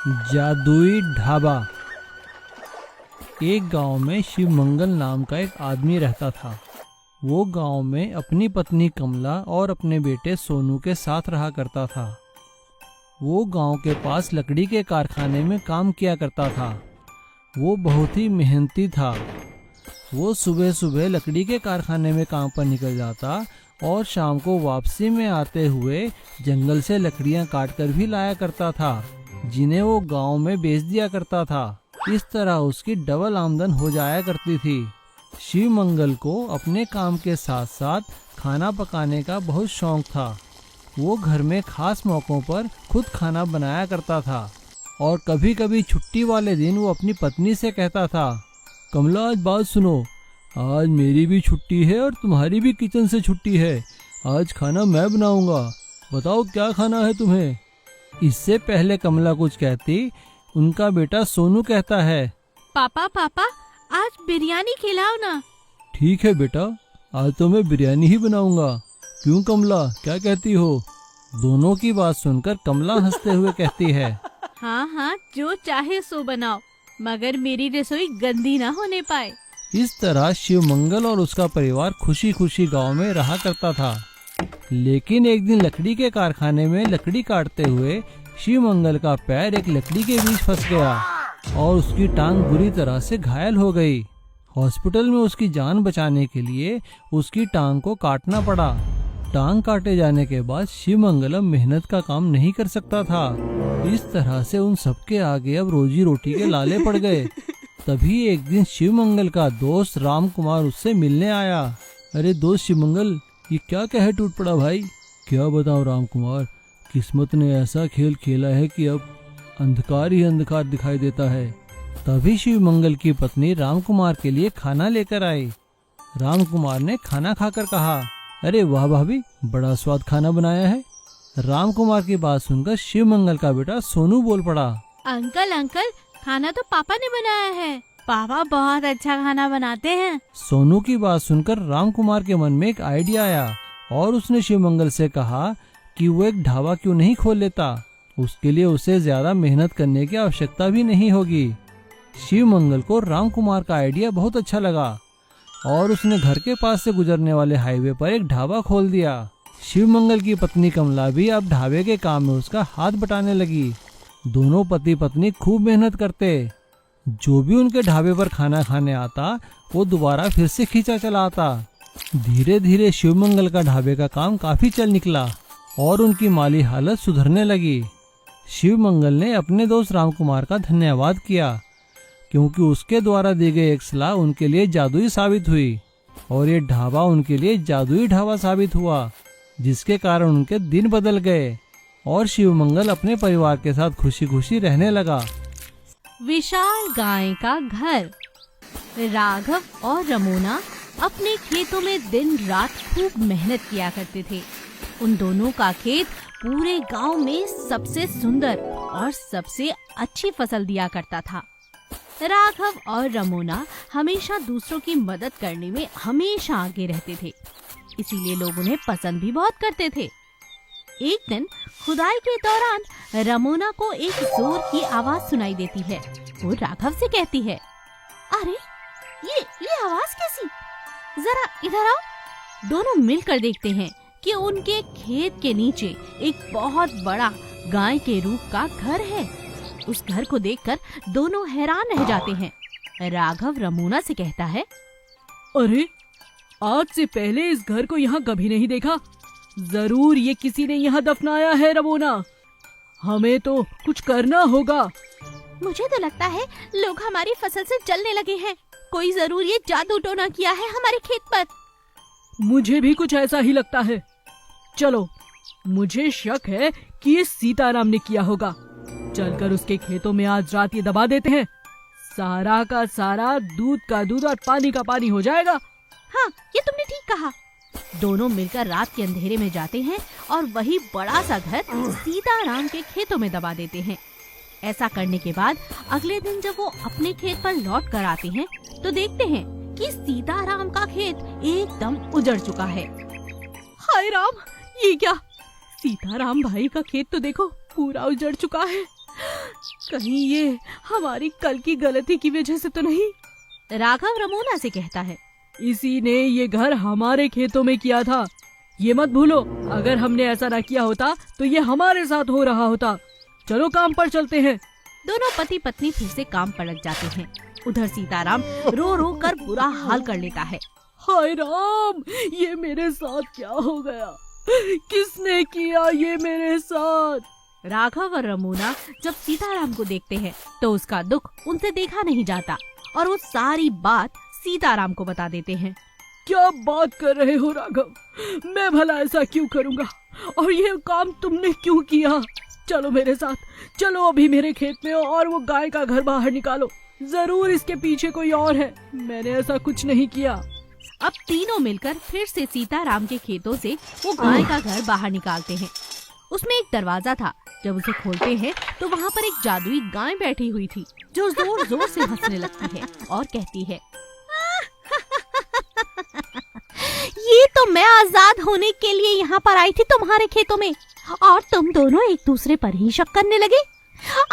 जादुई ढाबा। एक गांव में शिव मंगल नाम का एक आदमी रहता था। वो गांव में अपनी पत्नी कमला और अपने बेटे सोनू के साथ रहा करता था। वो गांव के पास लकड़ी के कारखाने में काम किया करता था। वो बहुत ही मेहनती था। वो सुबह सुबह लकड़ी के कारखाने में काम पर निकल जाता और शाम को वापसी में आते हुए जंगल से लकड़ियां काटकर भी लाया करता था, जिन्हें वो गांव में बेच दिया करता था। इस तरह उसकी डबल आमदन हो जाया करती थी। शिव मंगल को अपने काम के साथ साथ खाना पकाने का बहुत शौक था। वो घर में खास मौक़ों पर खुद खाना बनाया करता था और कभी कभी छुट्टी वाले दिन वो अपनी पत्नी से कहता था, कमला आज बात सुनो, आज मेरी भी छुट्टी है और तुम्हारी भी किचन से छुट्टी है। आज खाना मैं बनाऊंगा, बताओ क्या खाना है तुम्हें। इससे पहले कमला कुछ कहती, उनका बेटा सोनू कहता है, पापा पापा आज बिरयानी खिलाओ ना। ठीक है बेटा, आज तो मैं बिरयानी ही बनाऊंगा। क्यों कमला, क्या कहती हो। दोनों की बात सुनकर कमला हंसते हुए कहती है, हाँ हाँ जो चाहे सो बनाओ, मगर मेरी रसोई गंदी ना होने पाए। इस तरह शिव मंगल और उसका परिवार खुशी खुशी गांव में रहा करता था। लेकिन एक दिन लकड़ी के कारखाने में लकड़ी काटते हुए शिव मंगल का पैर एक लकड़ी के बीच फंस गया और उसकी टांग बुरी तरह से घायल हो गई। हॉस्पिटल में उसकी जान बचाने के लिए उसकी टांग को काटना पड़ा। टांग काटे जाने के बाद शिव मंगलम मेहनत का काम नहीं कर सकता था। इस तरह से उन सबके आगे अब रोजी रोटी के लाले पड़ गए। तभी एक दिन शिव मंगल का दोस्त राम कुमार उससे मिलने आया। अरे दोस्त शिव मंगल, ये क्या कहे टूट पड़ा भाई। क्या बताऊं राम कुमार, किस्मत ने ऐसा खेल खेला है कि अब अंधकार ही अंधकार दिखाई देता है। तभी शिव मंगल की पत्नी राम कुमार के लिए खाना लेकर आई। राम कुमार ने खाना खाकर कहा, अरे वाह भाभी, बड़ा स्वाद खाना बनाया है। राम कुमार की बात सुनकर शिव मंगल का बेटा सोनू बोल पड़ा, अंकल अंकल खाना तो पापा ने बनाया है, पापा बहुत अच्छा खाना बनाते हैं। सोनू की बात सुनकर राम कुमार के मन में एक आइडिया आया और उसने शिव मंगल से कहा कि वो एक ढाबा क्यों नहीं खोल लेता। उसके लिए उसे ज्यादा मेहनत करने की आवश्यकता भी नहीं होगी। शिव मंगल को राम कुमार का आइडिया बहुत अच्छा लगा और उसने घर के पास से गुजरने वाले हाईवे पर एक ढाबा खोल दिया। शिव मंगल की पत्नी कमला भी अब ढाबे के काम में उसका हाथ बटाने लगी। दोनों पति पत्नी खूब मेहनत करते। जो भी उनके ढाबे पर खाना खाने आता वो दोबारा फिर से खींचा चला आता। धीरे धीरे शिव मंगल का ढाबे का काम काफी चल निकला और उनकी माली हालत सुधरने लगी। शिव मंगल ने अपने दोस्त राम कुमार का धन्यवाद किया, क्योंकि उसके द्वारा दी गई एक सलाह उनके लिए जादुई साबित हुई और ये ढाबा उनके लिए जादुई ढाबा साबित हुआ, जिसके कारण उनके दिन बदल गए और शिव मंगल अपने परिवार के साथ खुशी खुशी रहने लगा। विशाल गाय का घर। राघव और रमोना अपने खेतों में दिन रात खूब मेहनत किया करते थे। उन दोनों का खेत पूरे गांव में सबसे सुंदर और सबसे अच्छी फसल दिया करता था। राघव और रमोना हमेशा दूसरों की मदद करने में हमेशा आगे रहते थे, इसीलिए लोग उन्हें पसंद भी बहुत करते थे। एक दिन खुदाई के दौरान रमोना को एक जोर की आवाज सुनाई देती है। वो राघव से कहती है, अरे ये आवाज कैसी, जरा इधर आओ। दोनों मिलकर देखते हैं कि उनके खेत के नीचे एक बहुत बड़ा गाय के रूप का घर है। उस घर को देखकर दोनों हैरान रह जाते हैं। राघव रमोना से कहता है, अरे आज से पहले इस घर को यहाँ कभी नहीं देखा। जरूर ये किसी ने यहाँ दफनाया है रमोना, हमें तो कुछ करना होगा। मुझे तो लगता है लोग हमारी फसल से जलने लगे हैं। कोई जरूर ये जादू टोना किया है हमारे खेत पर। मुझे भी कुछ ऐसा ही लगता है। चलो, मुझे शक है कि ये सीताराम ने किया होगा। चलकर उसके खेतों में आज रात ये दबा देते हैं। सारा का सारा दूध का दूध और पानी का पानी हो जाएगा। हाँ, ये तुमने ठीक कहा। दोनों मिलकर रात के अंधेरे में जाते हैं और वही बड़ा सा घर सीताराम के खेतों में दबा देते हैं। ऐसा करने के बाद अगले दिन जब वो अपने खेत पर लौट कर आते हैं तो देखते हैं कि सीताराम का खेत एकदम उजड़ चुका है। हाय राम, ये क्या? सीताराम भाई का खेत तो देखो पूरा उजड़ चुका है। कहीं ये हमारी कल की गलती की वजह से तो नहीं? राघव रमोना से कहता है। इसी ने ये घर हमारे खेतों में किया था, ये मत भूलो। अगर हमने ऐसा ना किया होता तो ये हमारे साथ हो रहा होता। चलो काम पर चलते हैं। दोनों पति पत्नी फिर से काम पर लग जाते हैं। उधर सीताराम रो रो कर बुरा हाल कर लेता है। हाय राम, ये मेरे साथ क्या हो गया? किसने किया ये मेरे साथ? राघव और रमोना जब सीताराम को देखते हैं तो उसका दुख उनसे देखा नहीं जाता और वो सारी बात सीताराम को बता देते हैं। क्या बात कर रहे हो राघव? मैं भला ऐसा क्यों करूँगा? और ये काम तुमने क्यों किया? चलो मेरे साथ, चलो अभी मेरे खेत में और वो गाय का घर बाहर निकालो। जरूर इसके पीछे कोई और है, मैंने ऐसा कुछ नहीं किया। अब तीनों मिलकर फिर से सीताराम के खेतों से वो गाय का घर बाहर निकालते हैं। उसमें एक दरवाजा था। जब उसे खोलते हैं तो वहाँ पर एक जादुई गाय बैठी हुई थी जो जोर जोर से हंसने लगती है और कहती है, ये तो मैं आजाद होने के लिए यहाँ पर आई थी तुम्हारे खेतों में और तुम दोनों एक दूसरे पर ही शक करने लगे।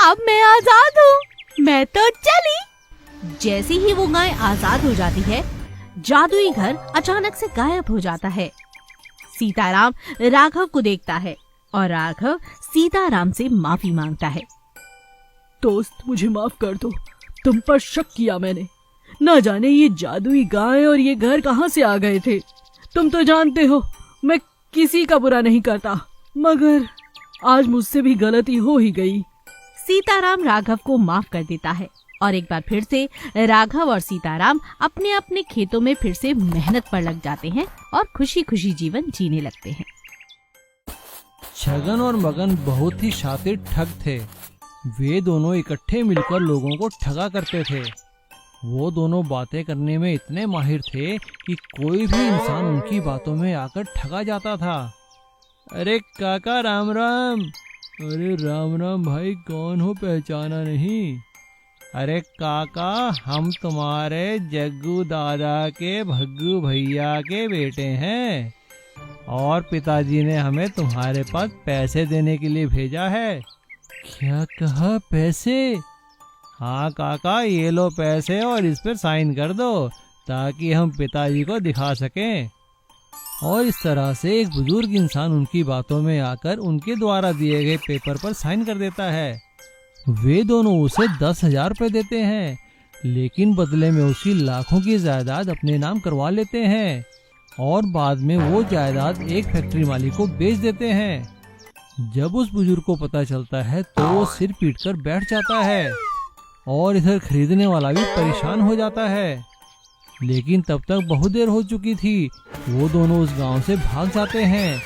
अब मैं आजाद हूँ, मैं तो चली। जैसे ही वो गाय आजाद हो जाती है, जादुई घर अचानक से गायब हो जाता है। सीताराम राघव को देखता है और राघव सीताराम से माफी मांगता है। दोस्त, मुझे माफ कर दो, तुम पर शक किया मैंने। न जाने ये जादुई गाय और ये घर कहाँ से आ गए थे। तुम तो जानते हो मैं किसी का बुरा नहीं करता, मगर आज मुझसे भी गलती हो ही गई। सीताराम राघव को माफ कर देता है और एक बार फिर से राघव और सीताराम अपने अपने खेतों में फिर से मेहनत पर लग जाते हैं और खुशी खुशी जीवन जीने लगते हैं। छगन और मगन बहुत ही शातिर ठग थे। वे दोनों इकट्ठे मिलकर लोगों को ठगा करते थे। वो दोनों बातें करने में इतने माहिर थे कि कोई भी इंसान उनकी बातों में आकर ठगा जाता था। अरे काका राम राम। अरे राम राम भाई, कौन हो, पहचाना नहीं? अरे काका, हम तुम्हारे जग्गू दादा के भग्गू भैया के बेटे हैं और पिताजी ने हमें तुम्हारे पास पैसे देने के लिए भेजा है। क्या कहा, पैसे? हाँ काका, ये लो पैसे और इस पर साइन कर दो ताकि हम पिताजी को दिखा सकें। और इस तरह से एक बुजुर्ग इंसान उनकी बातों में आकर उनके द्वारा दिए गए पेपर पर साइन कर देता है। वे दोनों उसे 10,000 रुपये देते हैं, लेकिन बदले में उसकी लाखों की जायदाद अपने नाम करवा लेते हैं और बाद में वो जायदाद एक फैक्ट्री मालिक को बेच देते हैं। जब उस बुजुर्ग को पता चलता है तो वो सिर पीटकर बैठ जाता है और इधर खरीदने वाला भी परेशान हो जाता है। लेकिन तब तक बहुत देर हो चुकी थी। वो दोनों उस गांव से भाग जाते हैं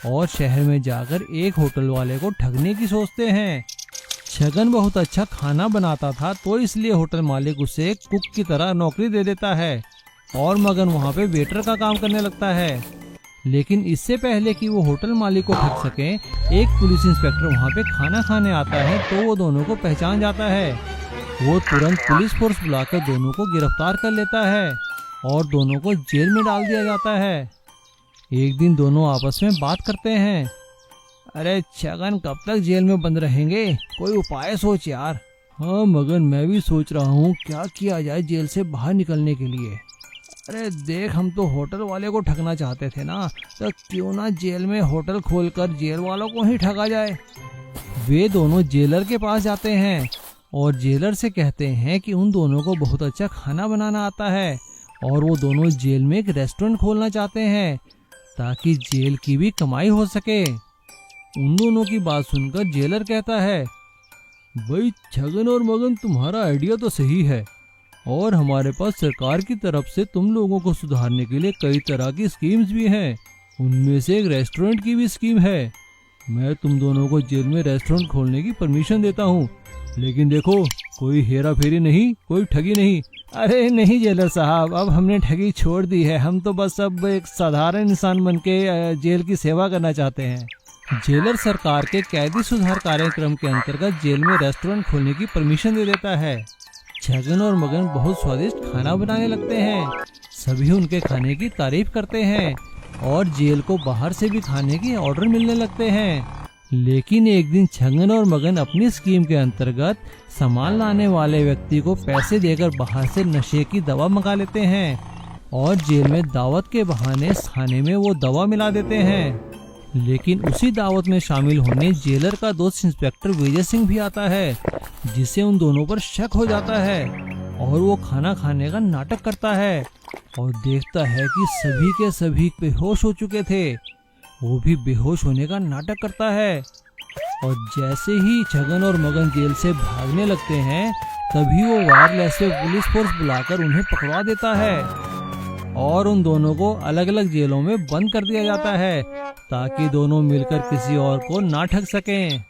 और शहर में जाकर एक होटल वाले को ठगने की सोचते हैं। छगन बहुत अच्छा खाना बनाता था तो इसलिए होटल मालिक उसे एक कुक की तरह नौकरी दे देता है और मगन वहाँ पे वेटर का काम करने लगता है। लेकिन इससे पहले कि वो होटल मालिक को ठग सके, एक पुलिस इंस्पेक्टर वहाँ पे खाना खाने आता है तो वो दोनों को पहचान जाता है। वो तुरंत पुलिस फोर्स बुलाकर दोनों को गिरफ्तार कर लेता है और दोनों को जेल में डाल दिया जाता है। एक दिन दोनों आपस में बात करते हैं। अरे छगन, कब तक जेल में बंद रहेंगे? कोई उपाय सोच यार। हाँ मगन, मैं भी सोच रहा हूँ क्या किया जाए जेल से बाहर निकलने के लिए। अरे देख, हम तो होटल वाले को ठगना चाहते थे ना, तो क्यों ना जेल में होटल खोलकर जेल वालों को ही ठगा जाए। वे दोनों जेलर के पास जाते हैं और जेलर से कहते हैं कि उन दोनों को बहुत अच्छा खाना बनाना आता है और वो दोनों जेल में एक रेस्टोरेंट खोलना चाहते हैं ताकि जेल की भी कमाई हो सके। उन दोनों की बात सुनकर जेलर कहता है, भाई छगन और मगन, तुम्हारा आइडिया तो सही है और हमारे पास सरकार की तरफ से तुम लोगों को सुधारने के लिए कई तरह की स्कीम्स भी हैं। उनमें से एक रेस्टोरेंट की भी स्कीम है। मैं तुम दोनों को जेल में रेस्टोरेंट खोलने की परमिशन देता हूँ, लेकिन देखो कोई हेरा फेरी नहीं, कोई ठगी नहीं। अरे नहीं जेलर साहब, अब हमने ठगी छोड़ दी है। हम तो बस अब एक साधारण इंसान बन के जेल की सेवा करना चाहते हैं। जेलर सरकार के कैदी सुधार कार्यक्रम के अंतर्गत जेल में रेस्टोरेंट खोलने की परमिशन दे देता है। छगन और मगन बहुत स्वादिष्ट खाना बनाने लगते हैं। सभी उनके खाने की तारीफ करते हैं और जेल को बाहर से भी खाने की ऑर्डर मिलने लगते हैं। लेकिन एक दिन छगन और मगन अपनी स्कीम के अंतर्गत सामान लाने वाले व्यक्ति को पैसे देकर बाहर से नशे की दवा मंगा लेते हैं और जेल में दावत के बहाने खाने में वो दवा मिला देते हैं। लेकिन उसी दावत में शामिल होने जेलर का दोस्त इंस्पेक्टर विजय सिंह भी आता है, जिसे उन दोनों पर शक हो जाता है और वो खाना खाने का नाटक करता है और देखता है कि सभी के सभी बेहोश हो चुके थे। वो भी बेहोश होने का नाटक करता है और जैसे ही छगन और मगन जेल से भागने लगते हैं तभी वो वायरलेस से पुलिस फोर्स बुलाकर उन्हें पकड़वा देता है और उन दोनों को अलग अलग जेलों में बंद कर दिया जाता है ताकि दोनों मिलकर किसी और को ना ठग सकें।